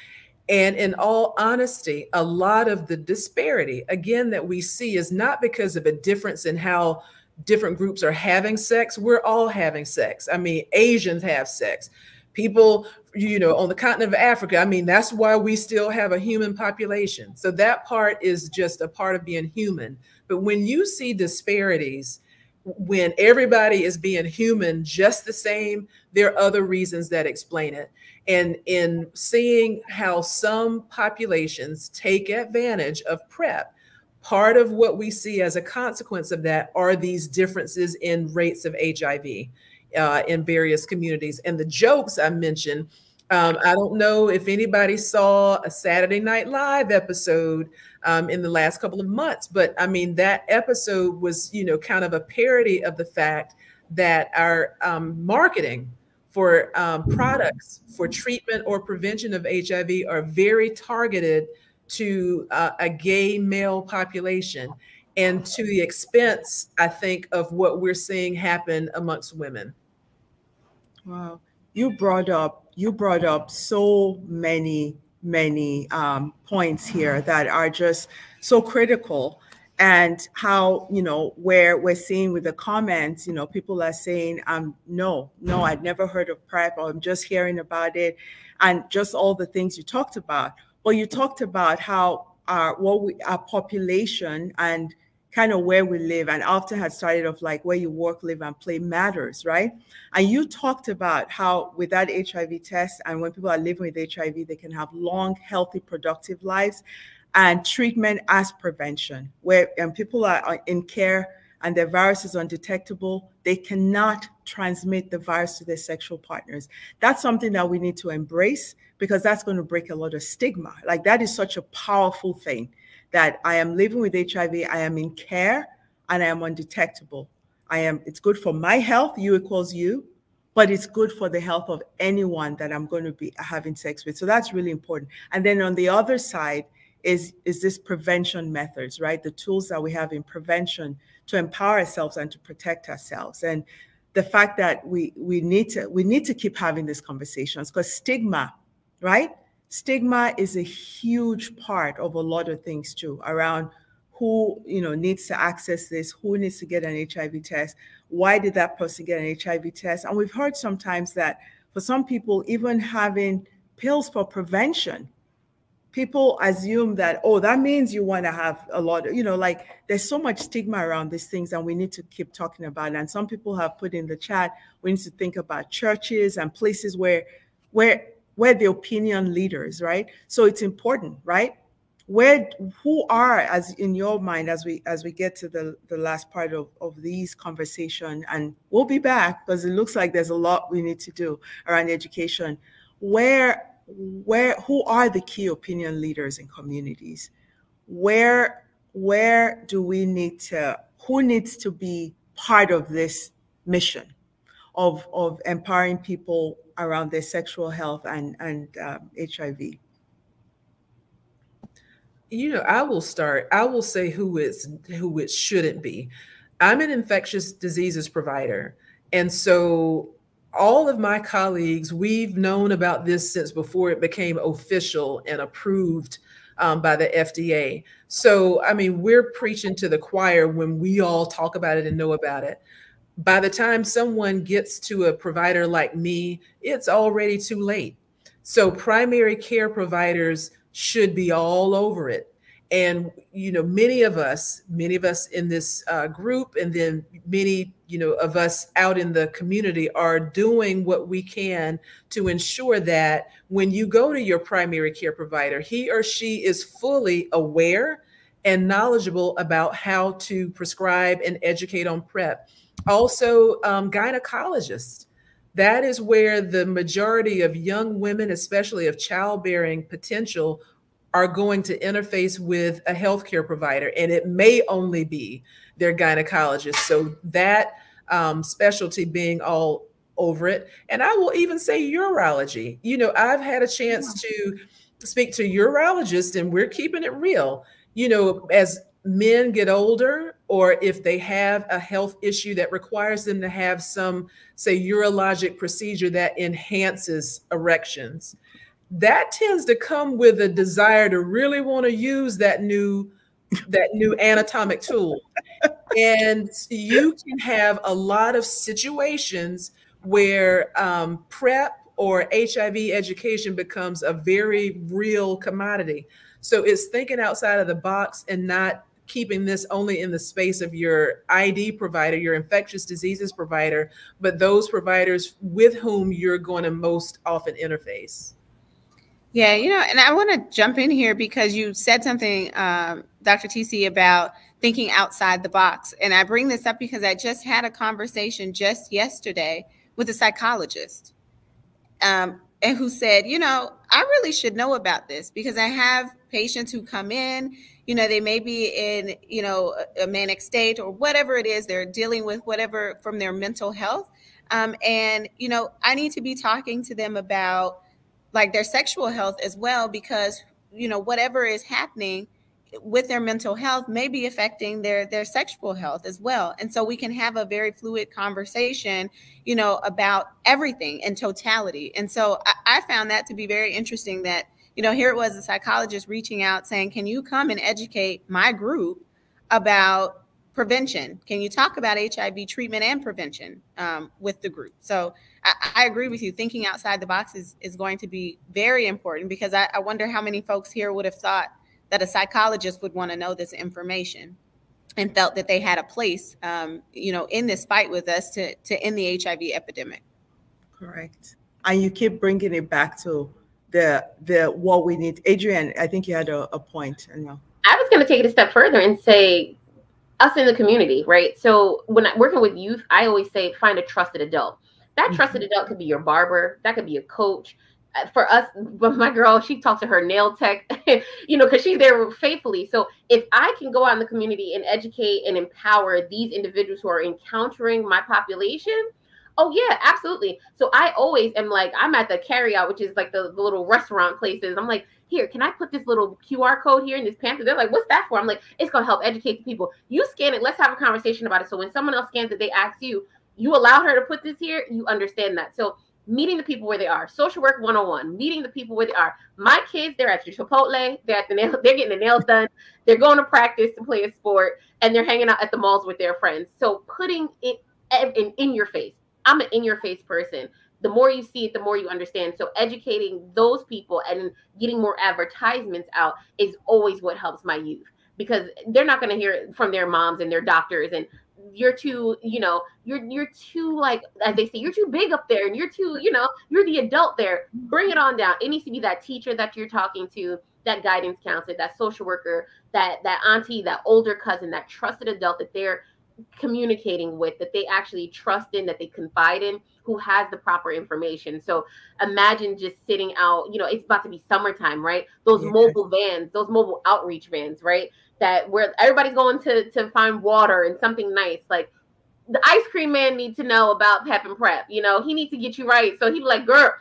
And in all honesty, a lot of the disparity, again, that we see is not because of a difference in how different groups are having sex. We're all having sex. I mean, Asians have sex. People, on the continent of Africa, I mean, that's why we still have a human population. So that part is just a part of being human. But when you see disparities, when everybody is being human just the same, there are other reasons that explain it. And in seeing how some populations take advantage of PrEP, part of what we see as a consequence of that are these differences in rates of HIV in various communities. And the jokes I mentioned, I don't know if anybody saw a Saturday Night Live episode in the last couple of months, but I mean, that episode was, kind of a parody of the fact that our marketing for products for treatment or prevention of HIV are very targeted to a gay male population, and to the expense, I think, of what we're seeing happen amongst women. Wow. You brought up so many points here that are just so critical. And how, where we're seeing with the comments, people are saying, no, I'd never heard of PrEP, or I'm just hearing about it, and just all the things you talked about. Well, you talked about how our population and kind of where we live, and often had started off like where you work, live, and play matters, right? And you talked about how with that HIV test, and when people are living with HIV, they can have long, healthy, productive lives, and treatment as prevention, where people are in care and their virus is undetectable, they cannot transmit the virus to their sexual partners. That's something that we need to embrace, because that's going to break a lot of stigma. Like, that is such a powerful thing, that I am living with HIV, I am in care, and I am undetectable. It's good for my health, you equals you, but it's good for the health of anyone that I'm going to be having sex with. So that's really important. And then on the other side is this prevention methods, right? The tools that we have in prevention to empower ourselves and to protect ourselves. And the fact that we need to keep having these conversations, because stigma, right? Stigma is a huge part of a lot of things too, around who needs to access this, who needs to get an HIV test, why did that person get an HIV test? And we've heard sometimes that for some people, even having pills for prevention people assume that, oh, that means you want to have a lot of, like there's so much stigma around these things, and we need to keep talking about it. And some people have put in the chat, we need to think about churches and places where the opinion leaders, right? So it's important, right? Who are, as in your mind, as we get to the last part of these conversation, and we'll be back because it looks like there's a lot we need to do around education. Who are the key opinion leaders in communities? Where do we need to, who needs to be part of this mission of empowering people around their sexual health and HIV? I will start. I will say who it shouldn't be. I'm an infectious diseases provider. And so all of my colleagues, we've known about this since before it became official and approved by the FDA. So, I mean, we're preaching to the choir when we all talk about it and know about it. By the time someone gets to a provider like me, it's already too late. So primary care providers should be all over it. And, many of us in this group, and then many, of us out in the community are doing what we can to ensure that when you go to your primary care provider, he or she is fully aware and knowledgeable about how to prescribe and educate on PrEP. Also, gynecologists. That is where the majority of young women, especially of childbearing potential, are going to interface with a healthcare provider, and it may only be their gynecologist. So that specialty being all over it. And I will even say urology. I've had a chance to speak to urologists, and we're keeping it real. As men get older, or if they have a health issue that requires them to have some, say, urologic procedure that enhances erections, that tends to come with a desire to really want to use that new anatomic tool. And you can have a lot of situations where PrEP or HIV education becomes a very real commodity. So it's thinking outside of the box and not keeping this only in the space of your ID provider, your infectious diseases provider, but those providers with whom you're going to most often interface. Yeah, and I want to jump in here because you said something, Dr. TC, about thinking outside the box. And I bring this up because I just had a conversation just yesterday with a psychologist and who said, I really should know about this because I have patients who come in, they may be in, a manic state or whatever it is, they're dealing with whatever from their mental health. And, I need to be talking to them about like their sexual health as well, because, whatever is happening with their mental health may be affecting their sexual health as well. And so we can have a very fluid conversation, about everything in totality. And so I found that to be very interesting that, here it was a psychologist reaching out saying, can you come and educate my group about prevention? Can you talk about HIV treatment and prevention with the group? So I agree with you. Thinking outside the box is going to be very important because I wonder how many folks here would have thought that a psychologist would want to know this information and felt that they had a place, in this fight with us to end the HIV epidemic. Correct. And you keep bringing it back to the what we need. Adrienne, I think you had a point. I was going to take it a step further and say us in the community, right? So when I'm working with youth, I always say find a trusted adult. That trusted adult could be your barber. That could be a coach. For us, my girl, she talks to her nail tech, because she's there faithfully. So if I can go out in the community and educate and empower these individuals who are encountering my population, oh yeah, absolutely. So I always am like, I'm at the carryout, which is like the little restaurant places. I'm like, here, can I put this little QR code here in this pamphlet? They're like, what's that for? I'm like, it's going to help educate the people. You scan it. Let's have a conversation about it. So when someone else scans it, they ask you, you allowed her to put this here. You understand that. So meeting the people where they are. Social work 101, meeting the people where they are. My kids, they're at Chipotle. They're at they're getting the nails done. They're going to practice to play a sport, and they're hanging out at the malls with their friends. So putting it in your face. I'm an in-your-face person. The more you see it, the more you understand. So educating those people and getting more advertisements out is always what helps my youth, because they're not going to hear it from their moms and their doctors, and you're too, you're too, like, as they say, you're too big up there, and you're too, you're the adult there. Bring it on down. It needs to be that teacher that you're talking to, that guidance counselor, that social worker, that auntie, that older cousin, that trusted adult that they're communicating with, that they actually trust in, that they confide in, who has the proper information. So imagine just sitting out, it's about to be summertime, right? Those mobile vans, those mobile outreach vans, right? That where everybody's going to find water and something nice. Like, the ice cream man needs to know about Pep and Prep. He needs to get you right. So he'd be like, girl,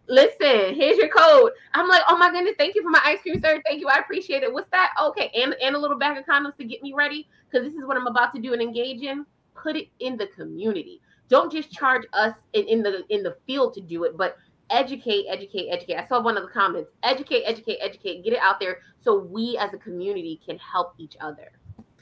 listen, here's your code. I'm like, oh my goodness, thank you for my ice cream, sir. Thank you. I appreciate it. What's that? Okay. And a little bag of condoms to get me ready, because this is what I'm about to do and engage in. Put it in the community. Don't just charge us in the field to do it, but educate. I saw one of the comments. Educate. Get it out there so we as a community can help each other.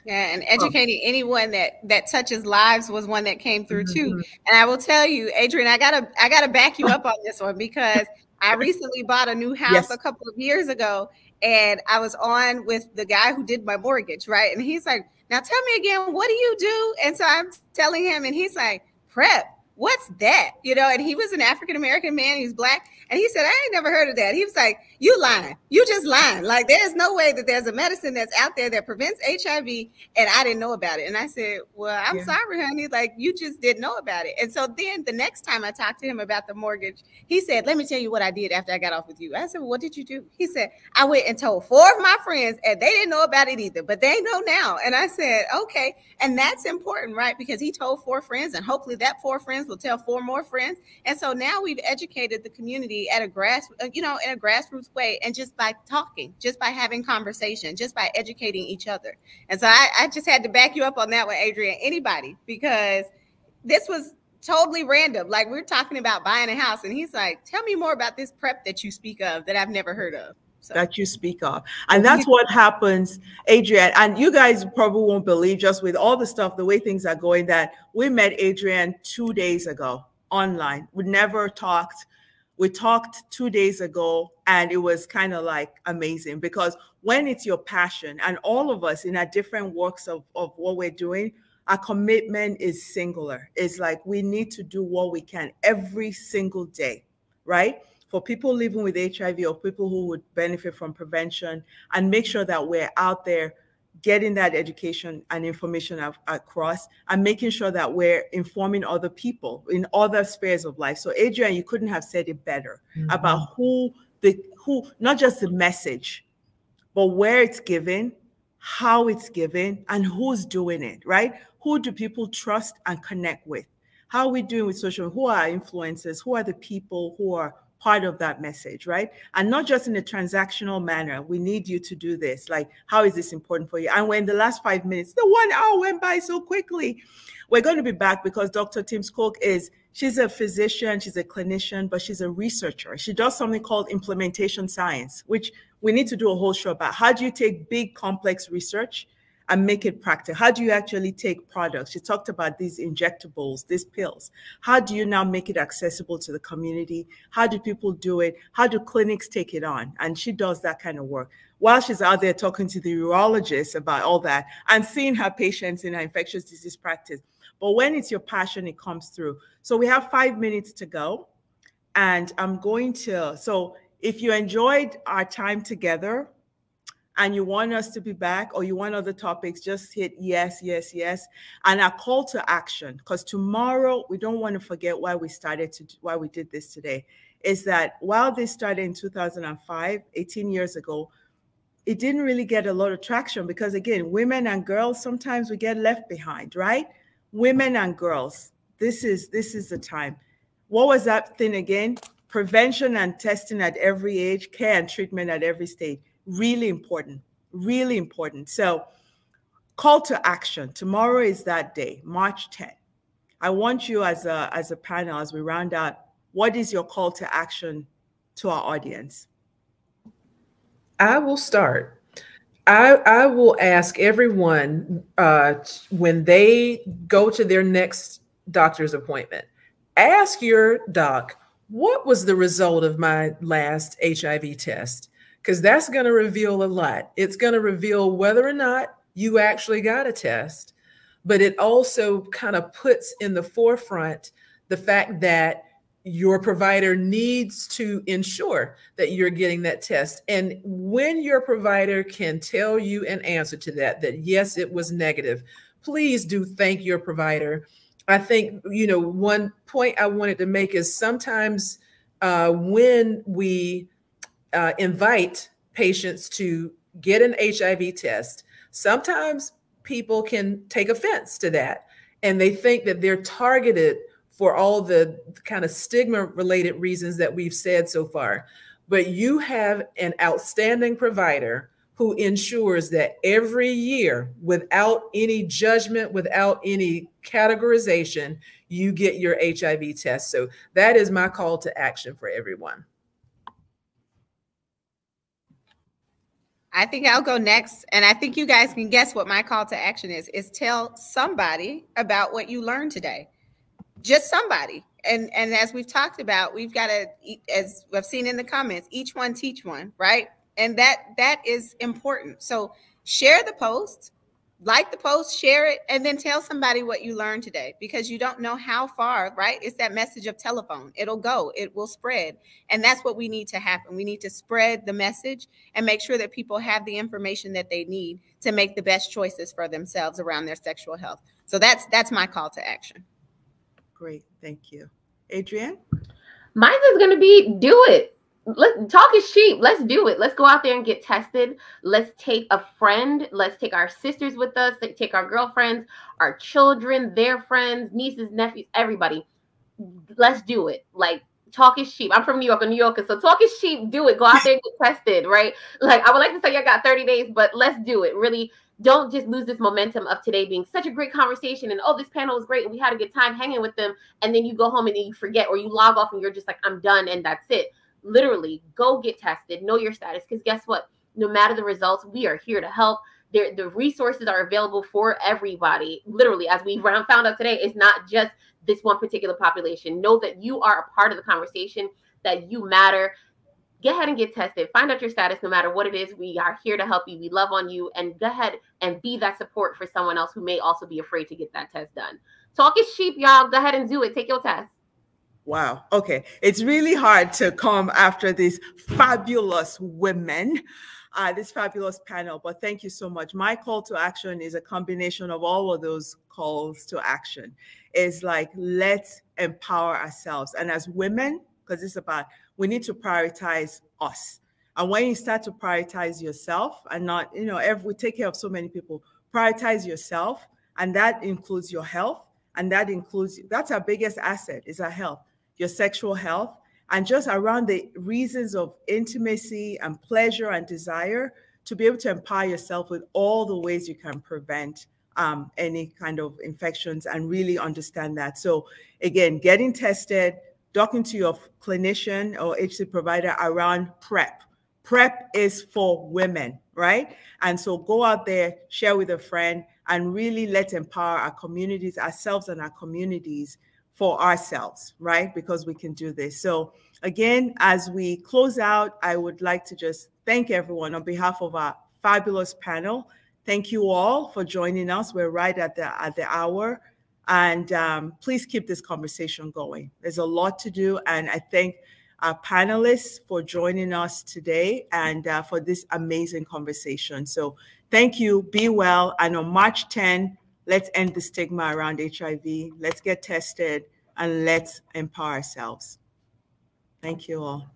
Yeah, and educating anyone that touches lives was one that came through too. And I will tell you, Adrian, I gotta back you up on this one, because I recently bought a new house a couple of years ago, and I was on with the guy who did my mortgage, right? And he's like, now tell me again, what do you do? And so I'm telling him, and he's like, Prep. What's that? And he was an African-American man. He was Black. And he said, I ain't never heard of that. He was like, you lying. You just lying. Like, there's no way that there's a medicine that's out there that prevents HIV, and I didn't know about it. And I said, well, I'm sorry, honey. Like, you just didn't know about it. And so then the next time I talked to him about the mortgage, he said, let me tell you what I did after I got off with you. I said, well, what did you do? He said, I went and told 4 of my friends, and they didn't know about it either, but they know now. And I said, okay. And that's important, right? Because he told 4 friends, and hopefully that 4 friends will tell 4 more friends. And so now we've educated the community at a in a grassroots way, and just by talking, just by having conversation, just by educating each other. And so I just had to back you up on that one, Adrian. Anybody, because this was totally random. Like, we're talking about buying a house, and he's like, tell me more about this prep that you speak of that I've never heard of. That you speak of. And that's what happens, Adrian. And you guys probably won't believe, just with all the stuff, the way things are going, that we met Adrian 2 days ago online. We never talked. We talked 2 days ago, and it was kind of like amazing, because when it's your passion, and all of us in our different works of what we're doing, our commitment is singular. It's like we need to do what we can every single day, right? For people living with HIV or people who would benefit from prevention, and make sure that we're out there getting that education and information across, and making sure that we're informing other people in other spheres of life. So Adrian, you couldn't have said it better about who, not just the message, but where it's given, how it's given, and who's doing it, right? Who do people trust and connect with? How are we doing with social? Who are our influencers? Who are the people who are part of that message, right? And not just in a transactional manner. We need you to do this. Like, how is this important for you? And when the last 5 minutes, the 1 hour went by so quickly. We're going to be back because Dr. Tims Cook she's a physician, she's a clinician, but she's a researcher. She does something called implementation science, which we need to do a whole show about. How do you take big, complex research and make it practical? How do you actually take products? She talked about these injectables, these pills. How do you now make it accessible to the community? How do people do it? How do clinics take it on? And she does that kind of work while she's out there talking to the urologists about all that and seeing her patients in her infectious disease practice. But when it's your passion, it comes through. So we have 5 minutes to go. And I'm going to, so if you enjoyed our time together, and you want us to be back, or you want other topics, just hit yes, yes, yes. And our call to action, because tomorrow, we don't want to forget why we did this today, is that while this started in 2005, 18 years ago, it didn't really get a lot of traction because, again, women and girls, sometimes we get left behind, right? Women and girls, this is the time. What was that thing again? Prevention and testing at every age, care and treatment at every stage. Really important, really important. So call to action. Tomorrow is that day, March 10th. I want you as a panel, as we round out, what is your call to action to our audience? I will start. I will ask everyone when they go to their next doctor's appointment, ask your doc, what was the result of my last HIV test? Because that's going to reveal a lot. It's going to reveal whether or not you actually got a test, but it also kind of puts in the forefront the fact that your provider needs to ensure that you're getting that test. And when your provider can tell you an answer to that, that yes, it was negative, please do thank your provider. I think, one point I wanted to make is sometimes when we invite patients to get an HIV test, sometimes people can take offense to that. And they think that they're targeted for all the kind of stigma related reasons that we've said so far. But you have an outstanding provider who ensures that every year, without any judgment, without any categorization, you get your HIV test. So that is my call to action for everyone. I think I'll go next. And I think you guys can guess what my call to action is tell somebody about what you learned today. Just somebody. And as we've talked about, we've got to, as I've seen in the comments, each one teach one, right? And that is important. So share the post, like the post, share it, and then tell somebody what you learned today, because you don't know how far, right? It's that message of telephone. It'll go, it will spread. And that's what we need to happen. We need to spread the message and make sure that people have the information that they need to make the best choices for themselves around their sexual health. So that's my call to action. Great. Thank you. Adrienne? Mine is going to be do it. Talk is cheap. Let's do it. Let's go out there and get tested. Let's take a friend. Let's take our sisters with us. Take our girlfriends, our children, their friends, nieces, nephews, everybody. Let's do it. Like, talk is cheap. I'm from New York, a New Yorker, so talk is cheap. Do it. Go out there and get tested, right? Like, I would like to say I got 30 days, but let's do it. Really, don't just lose this momentum of today being such a great conversation and, oh, this panel was great and we had a good time hanging with them, and then you go home and then you forget, or you log off and you're just like, I'm done and that's it. Literally, go get tested, know your status, because guess what? No matter the results, we are here to help. The resources are available for everybody. Literally, as we found out today, it's not just this one particular population. Know that you are a part of the conversation, that you matter. Get ahead and get tested. Find out your status no matter what it is. We are here to help you. We love on you. And go ahead and be that support for someone else who may also be afraid to get that test done. Talk is cheap, y'all. Go ahead and do it. Take your test. Wow. Okay. It's really hard to come after these fabulous women, this fabulous panel, but thank you so much. My call to action is a combination of all of those calls to action. It's like, let's empower ourselves. And as women, because it's about, we need to prioritize us. And when you start to prioritize yourself and not, we take care of so many people, prioritize yourself. And that includes your health. And that's our biggest asset, is our health, your sexual health, and just around the reasons of intimacy and pleasure and desire, to be able to empower yourself with all the ways you can prevent any kind of infections and really understand that. So again, getting tested, talking to your clinician or HC provider around PrEP. PrEP is for women, right? And so go out there, share with a friend, and really let's empower our communities, ourselves and our communities, for ourselves, right? Because we can do this. So again, as we close out, I would like to just thank everyone on behalf of our fabulous panel. Thank you all for joining us. We're right at the hour. And please keep this conversation going. There's a lot to do. And I thank our panelists for joining us today and for this amazing conversation. So thank you, be well. And on March 10, let's end the stigma around HIV. Let's get tested and let's empower ourselves. Thank you all.